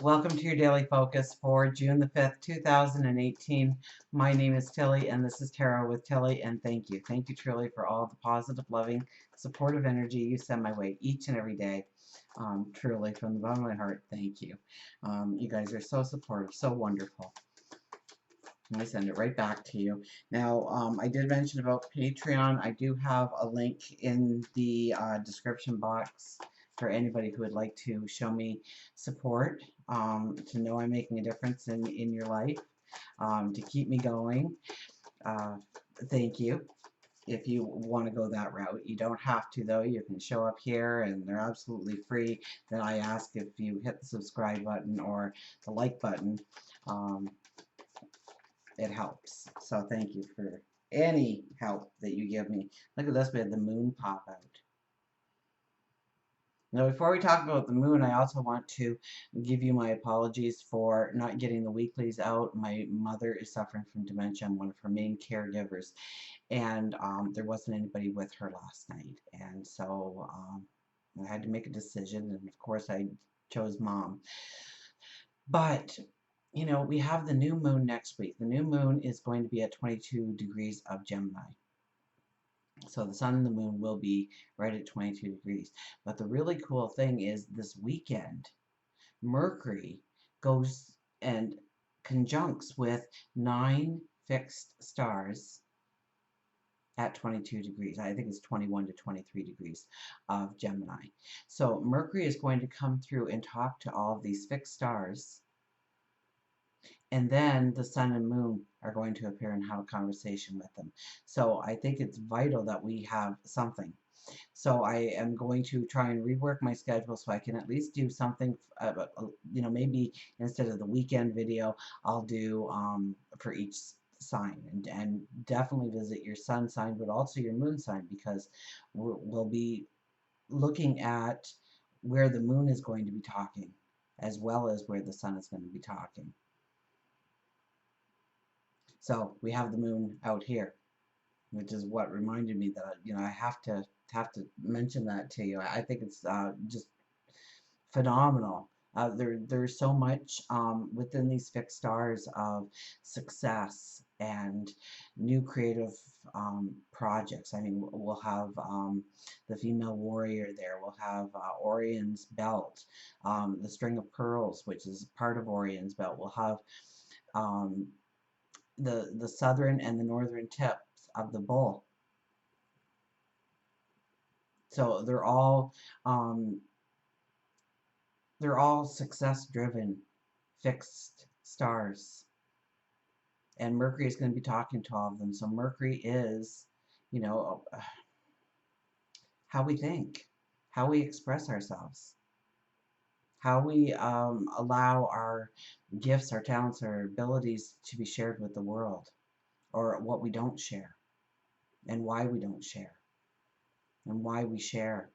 Welcome to your daily focus for June the 5th, 2018. My name is Tilly, and this is Tarot with Tilly, and thank you. Thank you truly for all the positive, loving, supportive energy you send my way each and every day. Truly, from the bottom of my heart, thank you. You guys are so supportive, so wonderful. I send it right back to you. Now, I did mention about Patreon. I do have a link in the description box for anybody who would like to show me support, to know I'm making a difference in your life, to keep me going. Uh, Thank you. If you want to go that route, you don't have to, though. You can show up here and they're absolutely free. Then I ask if you hit the subscribe button or the like button. Um, it helps. So thank you for any help that you give me. Look at this, we had the moon pop out. Now, before we talk about the moon, I also want to give you my apologies for not getting the weeklies out. My mother is suffering from dementia. I'm one of her main caregivers, and there wasn't anybody with her last night. And so I had to make a decision, and of course I chose Mom. But you know, we have the new moon next week. The new moon is going to be at 22 degrees of Gemini. So the sun and the moon will be right at 22 degrees. But the really cool thing is this weekend, Mercury goes and conjuncts with 9 fixed stars at 22 degrees. I think it's 21 to 23 degrees of Gemini. So Mercury is going to come through and talk to all of these fixed stars. And then the sun and moon are going to appear and have a conversation with them. So I think it's vital that we have something. So I am going to try and rework my schedule so I can at least do something, you know, maybe instead of the weekend video, I'll do for each sign, and definitely visit your sun sign, but also your moon sign, because we'll be looking at where the moon is going to be talking as well as where the sun is going to be talking. So we have the moon out here, which is what reminded me that, you know, I have to mention that to you. I think it's just phenomenal. There's so much within these fixed stars of success and new creative projects. I mean, we'll have the female warrior there. We'll have Orion's belt, the string of pearls, which is part of Orion's belt. We'll have um, the southern and the northern tips of the bull. So they're all success driven fixed stars, and Mercury is going to be talking to all of them. So Mercury is, you know, how we think, how we express ourselves, how we allow our gifts, our talents, our abilities to be shared with the world, or what we don't share, and why we don't share, and why we share,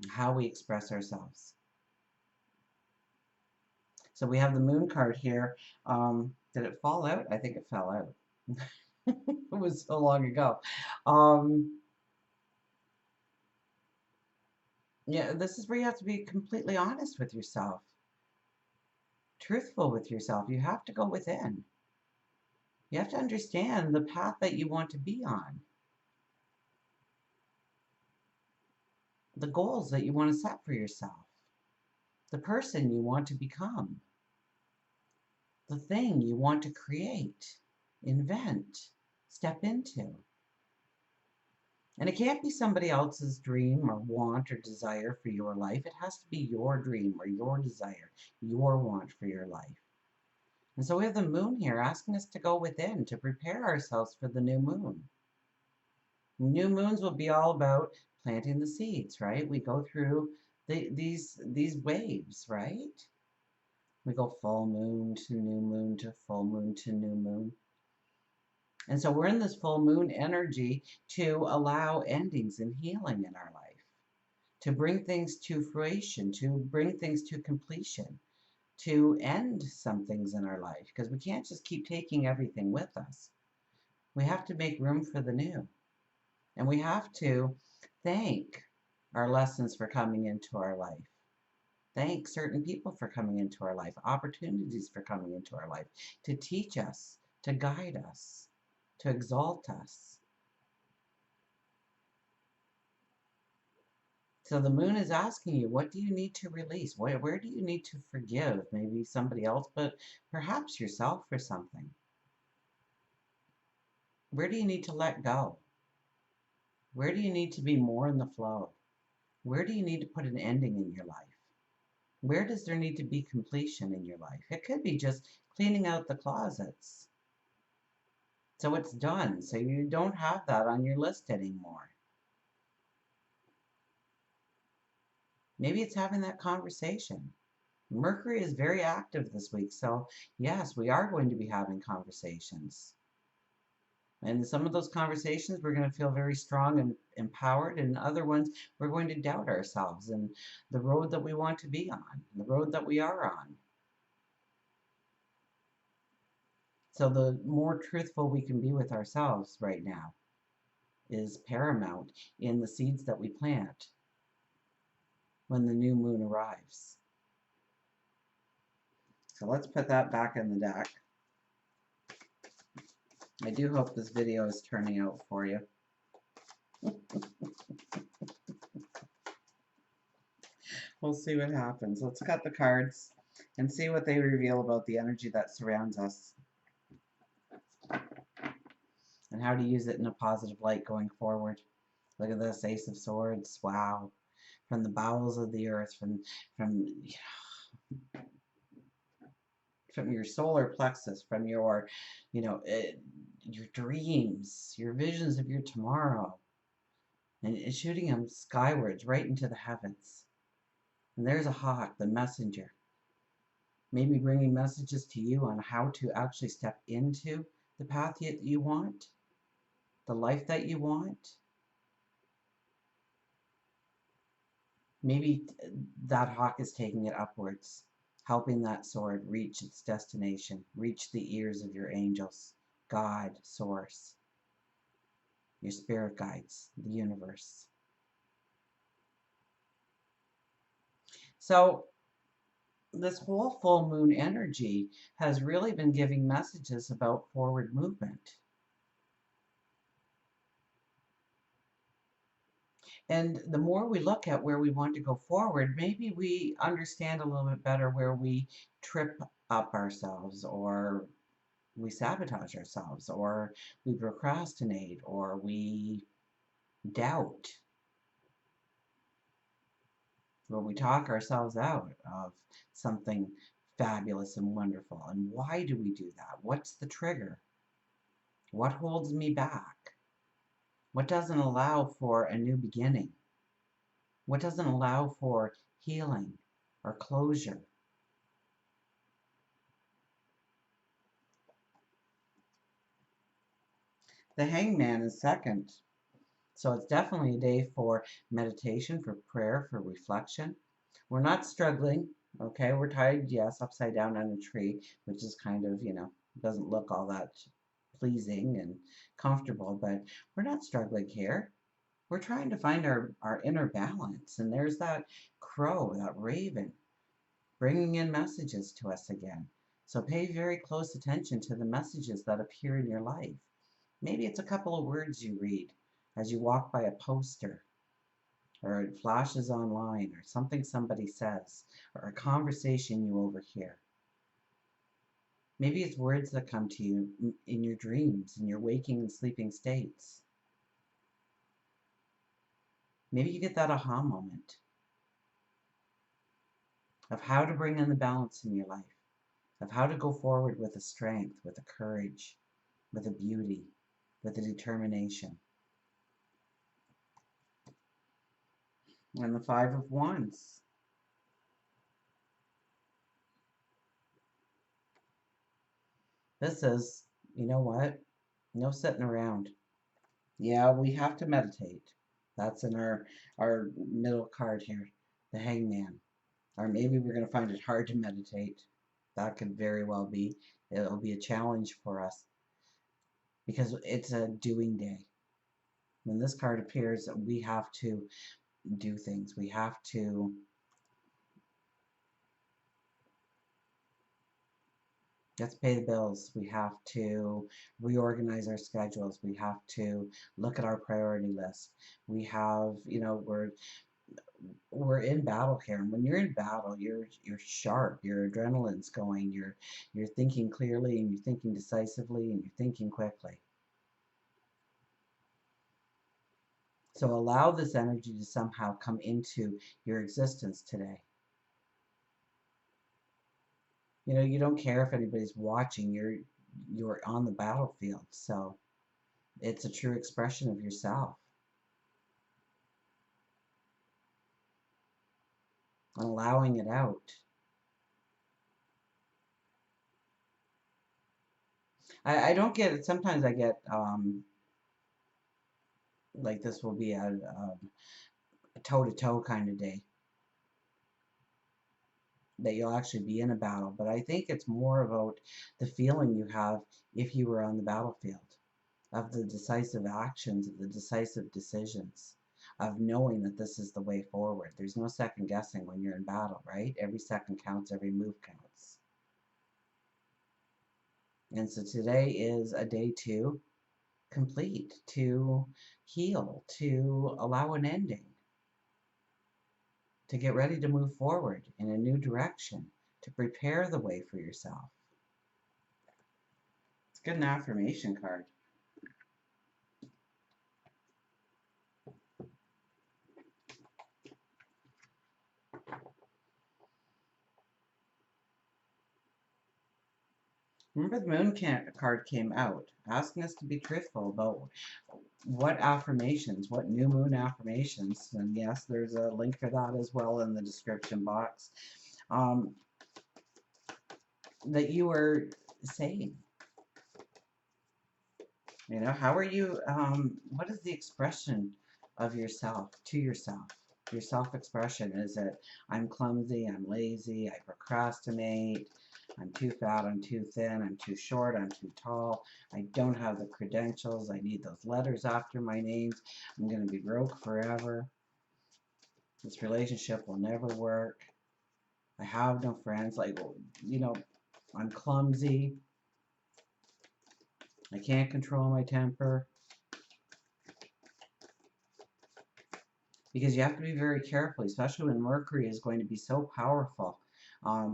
how we express ourselves. So we have the moon card here. Did it fall out? I think it fell out. It was so long ago. Yeah, this is where you have to be completely honest with yourself, truthful with yourself. You have to go within. You have to understand the path that you want to be on, the goals that you want to set for yourself, the person you want to become, the thing you want to create, invent, step into. And it can't be somebody else's dream or want or desire for your life. It has to be your dream or your desire, your want for your life. And so we have the moon here asking us to go within, to prepare ourselves for the new moon. New moons will be all about planting the seeds, right? We go through these waves, right? We go full moon to new moon to full moon to new moon. And so we're in this full moon energy to allow endings and healing in our life, to bring things to fruition, to bring things to completion, to end some things in our life, because we can't just keep taking everything with us. We have to make room for the new. And we have to thank our lessons for coming into our life. Thank certain people for coming into our life, opportunities for coming into our life, to teach us, to guide us, to exalt us. So the moon is asking you, what do you need to release? Where do you need to forgive? Maybe somebody else, but perhaps yourself for something. Where do you need to let go? Where do you need to be more in the flow? Where do you need to put an ending in your life? Where does there need to be completion in your life? It could be just cleaning out the closets. So it's done. So you don't have that on your list anymore. Maybe it's having that conversation. Mercury is very active this week. So yes, we are going to be having conversations. And some of those conversations, we're going to feel very strong and empowered. And other ones, we're going to doubt ourselves and the road that we want to be on, the road that we are on. So the more truthful we can be with ourselves right now is paramount in the seeds that we plant when the new moon arrives. So let's put that back in the deck. I do hope this video is turning out for you. We'll see what happens. Let's cut the cards and see what they reveal about the energy that surrounds us and how to use it in a positive light going forward. Look at this, Ace of Swords. Wow. From the bowels of the earth, from your solar plexus, from your, your dreams, your visions of your tomorrow, and shooting them skywards right into the heavens. And there's a hawk, the messenger, maybe bringing messages to you on how to actually step into the path that you want, the life that you want. Maybe that hawk is taking it upwards, helping that sword reach its destination, reach the ears of your angels, God, Source, your spirit guides, the universe. So this whole full moon energy has really been giving messages about forward movement. And the more we look at where we want to go forward, maybe we understand a little bit better where we trip up ourselves, or we sabotage ourselves, or we procrastinate, or we doubt, or we talk ourselves out of something fabulous and wonderful. And why do we do that? What's the trigger? What holds me back? What doesn't allow for a new beginning? What doesn't allow for healing or closure? The Hangman is second. So it's definitely a day for meditation, for prayer, for reflection. We're not struggling, okay? We're tied, yes, upside down on a tree, which is kind of, doesn't look all that pleasing and comfortable, but we're not struggling here. We're trying to find our inner balance. And there's that crow, that raven, bringing in messages to us again. So pay very close attention to the messages that appear in your life. Maybe it's a couple of words you read as you walk by a poster, or it flashes online, or something somebody says, or a conversation you overhear. Maybe it's words that come to you in your dreams, in your waking and sleeping states. Maybe you get that aha moment of how to bring in the balance in your life, of how to go forward with a strength, with a courage, with a beauty, with a determination. And the Five of Wands. This is, you know what? No sitting around. Yeah, we have to meditate. That's in our middle card here, the Hangman. Or maybe we're going to find it hard to meditate. That could very well be. It'll be a challenge for us because it's a doing day. When this card appears, we have to do things. We have to We have to pay the bills. We have to reorganize our schedules. We have to look at our priority list. We have, we're in battle here. And when you're in battle, you're sharp. Your adrenaline's going. You're thinking clearly, and you're thinking decisively, and you're thinking quickly. So allow this energy to somehow come into your existence today. You don't care if anybody's watching. You're on the battlefield. So it's a true expression of yourself. And allowing it out. I don't get it. Sometimes I get like this will be a toe-to-toe kind of day, that you'll actually be in a battle. But I think it's more about the feeling you have if you were on the battlefield, of the decisive actions, of the decisive decisions, of knowing that this is the way forward. There's no second guessing when you're in battle, right? Every second counts, every move counts. And so today is a day to complete, to heal, to allow an ending, to get ready to move forward in a new direction, to prepare the way for yourself. It's good, an affirmation card. Remember, the Moon card came out asking us to be truthful about what affirmations, what new moon affirmations, and yes, there's a link for that as well in the description box, that you are saying. How are you, what is the expression of yourself to yourself? Your self-expression, is it, I'm clumsy, I'm lazy, I procrastinate, I'm too fat, I'm too thin, I'm too short, I'm too tall, I don't have the credentials, I need those letters after my names, I'm going to be broke forever, this relationship will never work, I have no friends, I'm clumsy, I can't control my temper. Because you have to be very careful, especially when Mercury is going to be so powerful,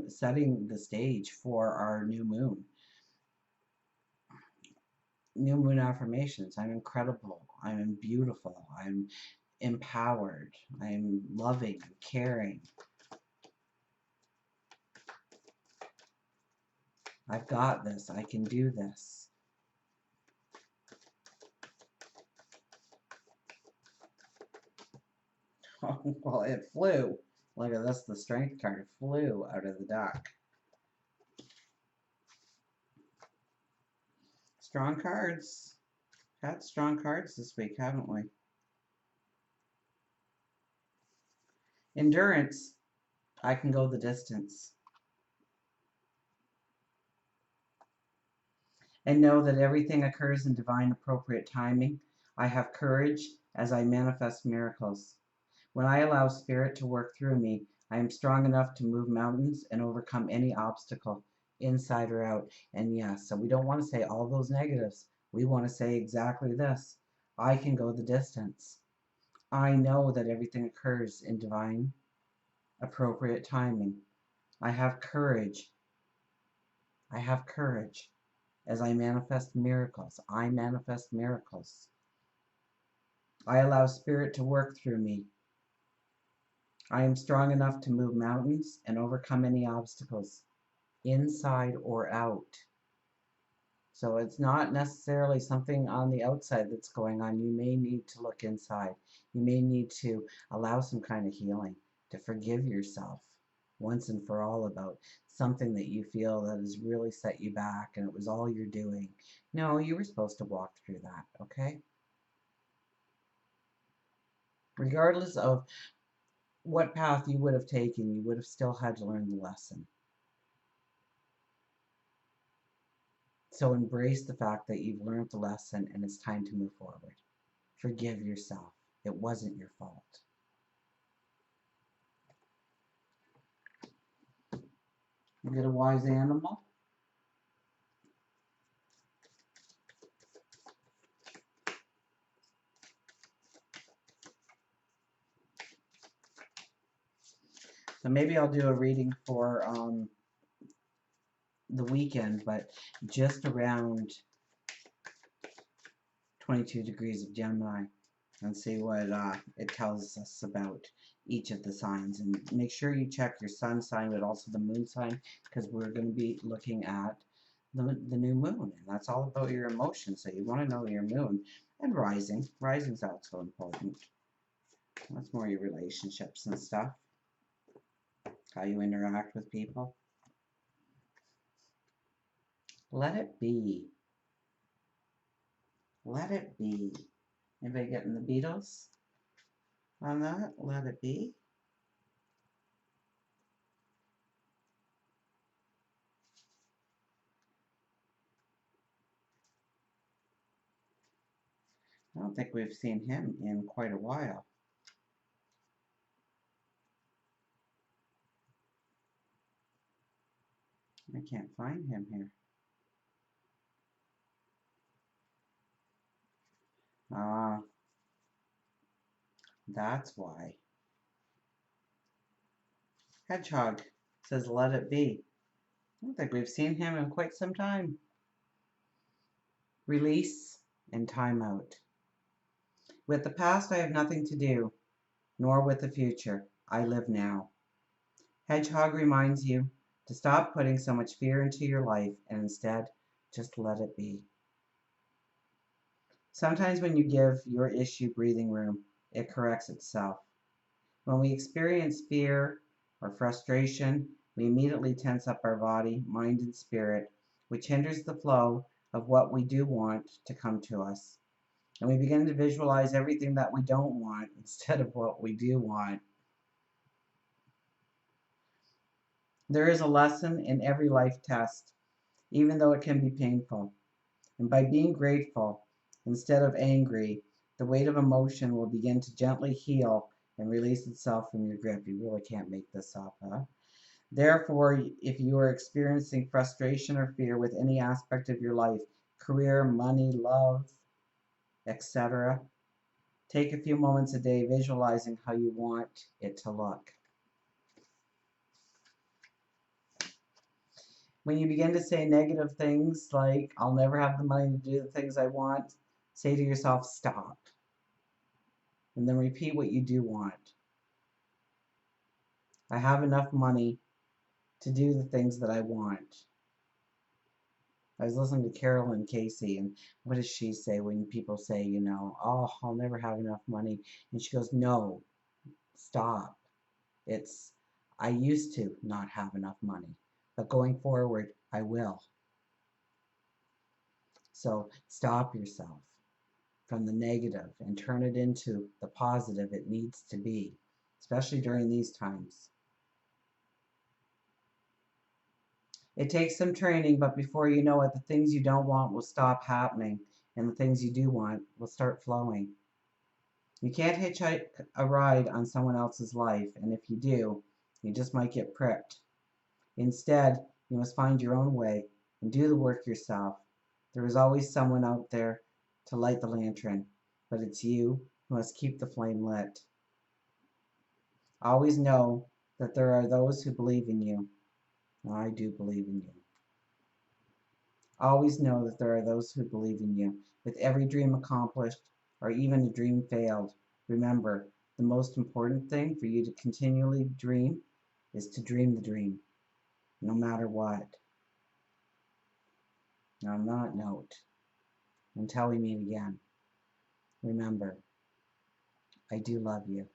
setting the stage for our new moon. New moon affirmations. I'm incredible. I'm beautiful. I'm empowered. I'm loving. I'm caring. I've got this. I can do this. Oh, well, it flew. Look at this. The strength card flew out of the deck. Strong cards. Had strong cards this week, haven't we? Endurance. I can go the distance. And know that everything occurs in divine appropriate timing. I have courage as I manifest miracles. When I allow spirit to work through me, I am strong enough to move mountains and overcome any obstacle, inside or out. And yes, so we don't want to say all those negatives. We want to say exactly this. I can go the distance. I know that everything occurs in divine appropriate timing. I have courage. I have courage. As I manifest miracles, I manifest miracles. I allow spirit to work through me. I am strong enough to move mountains and overcome any obstacles, inside or out. So it's not necessarily something on the outside that's going on. You may need to look inside. You may need to allow some kind of healing, to forgive yourself once and for all about something that you feel that has really set you back and it was all you're doing. No, you were supposed to walk through that, okay? Regardless of what path you would have taken, you would have still had to learn the lesson. So embrace the fact that you've learned the lesson and it's time to move forward. Forgive yourself. It wasn't your fault. You get a wise animal. So maybe I'll do a reading for the weekend, but just around 22 degrees of Gemini, and see what it tells us about each of the signs. And make sure you check your sun sign, but also the moon sign, because we're going to be looking at the new moon, and that's all about your emotions. So you want to know your moon and rising. Rising's also important. That's more your relationships and stuff, how you interact with people. Let it be. Let it be. Anybody getting the Beatles on that? Let it be. I don't think we've seen him in quite a while. I can't find him here. Ah, that's why. Hedgehog says, let it be. I don't think we've seen him in quite some time. Release and time out. With the past, I have nothing to do, nor with the future. I live now. Hedgehog reminds you to stop putting so much fear into your life and instead just let it be. Sometimes when you give your issue breathing room, it corrects itself. When we experience fear or frustration, we immediately tense up our body, mind, and spirit, which hinders the flow of what we do want to come to us. And we begin to visualize everything that we don't want instead of what we do want. There is a lesson in every life test, even though it can be painful. And by being grateful instead of angry, the weight of emotion will begin to gently heal and release itself from your grip. You really can't make this up, huh? Therefore, if you are experiencing frustration or fear with any aspect of your life, career, money, love, etc., take a few moments a day visualizing how you want it to look. When you begin to say negative things like, I'll never have the money to do the things I want, say to yourself, stop. And then repeat what you do want. I have enough money to do the things that I want. I was listening to Carolyn Casey, and what does she say when people say, oh, I'll never have enough money? And she goes, no, stop. It's, I used to not have enough money, but going forward, I will. So stop yourself from the negative and turn it into the positive it needs to be, especially during these times. It takes some training, but before you know it, the things you don't want will stop happening, and the things you do want will start flowing. You can't hitchhike a ride on someone else's life, and if you do, you just might get pricked. Instead, you must find your own way and do the work yourself. There is always someone out there to light the lantern, but it's you who must keep the flame lit. Always know that there are those who believe in you. I do believe in you. Always know that there are those who believe in you. With every dream accomplished, or even a dream failed, remember, the most important thing for you to continually dream is to dream the dream, no matter what. Now, on that note, until we meet again, remember, I do love you.